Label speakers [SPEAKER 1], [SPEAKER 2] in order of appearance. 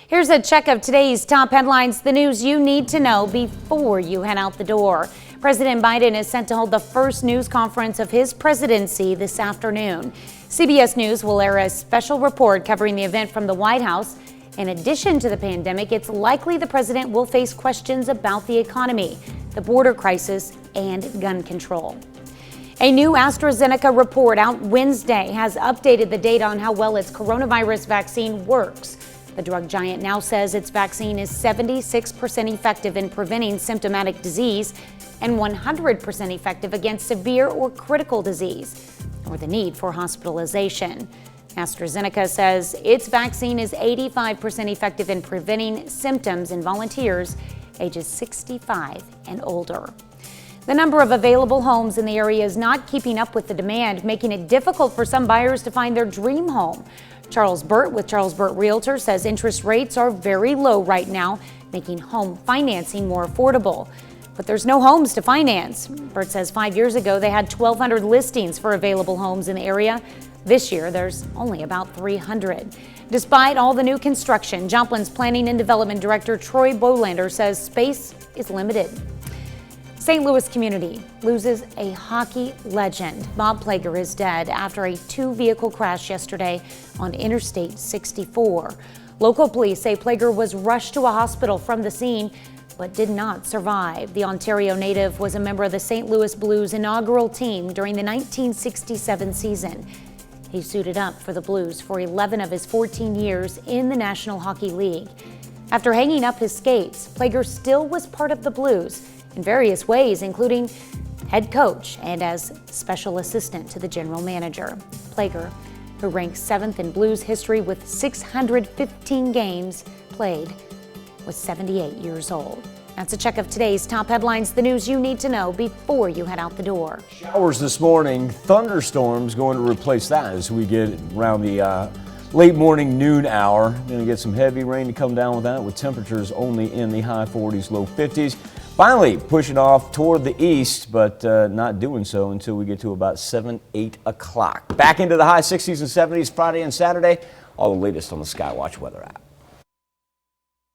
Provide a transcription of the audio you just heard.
[SPEAKER 1] Here's a check of today's top headlines, the news you need to know before you head out the door. President Biden is set to hold the first news conference of his presidency this afternoon. CBS News will air a special report covering the event from the White House. In addition to the pandemic, it's likely the president will face questions about the economy, the border crisis, and gun control. A new AstraZeneca report out Wednesday has updated the data on how well its coronavirus vaccine works. The drug giant now says its vaccine is 76% effective in preventing symptomatic disease and 100% effective against severe or critical disease or the need for hospitalization. AstraZeneca says its vaccine is 85% effective in preventing symptoms in volunteers ages 65 and older. The number of available homes in the area is not keeping up with the demand, making it difficult for some buyers to find their dream home. Charles Burt with Charles Burt Realtor says interest rates are very low right now, making home financing more affordable. But there's no homes to finance. Burt says 5 years ago they had 1,200 listings for available homes in the area. This year there's only about 300. Despite all the new construction, Joplin's Planning and Development Director Troy Bolander says space is limited. St. Louis community loses a hockey legend. Bob Plager is dead after a two-vehicle crash yesterday on Interstate 64. Local police say Plager was rushed to a hospital from the scene but did not survive. The Ontario native was a member of the St. Louis Blues inaugural team during the 1967 season. He suited up for the Blues for 11 of his 14 years in the National Hockey League. After hanging up his skates, Plager still was part of the Blues in various ways, including head coach and as special assistant to the general manager. Plager, who ranks 7th in Blues history with 615 games played, was 78 years old. That's a check of today's top headlines, the news you need to know before you head out the door.
[SPEAKER 2] Showers this morning, thunderstorms going to replace that as we get around the late morning noon hour. Going to get some heavy rain to come down with that, with temperatures only in the high 40s, low 50s. Finally pushing off toward the east, but not doing so until we get to about 7, 8 o'clock. Back into the high 60s and 70s Friday and Saturday. All the latest on the Skywatch weather app.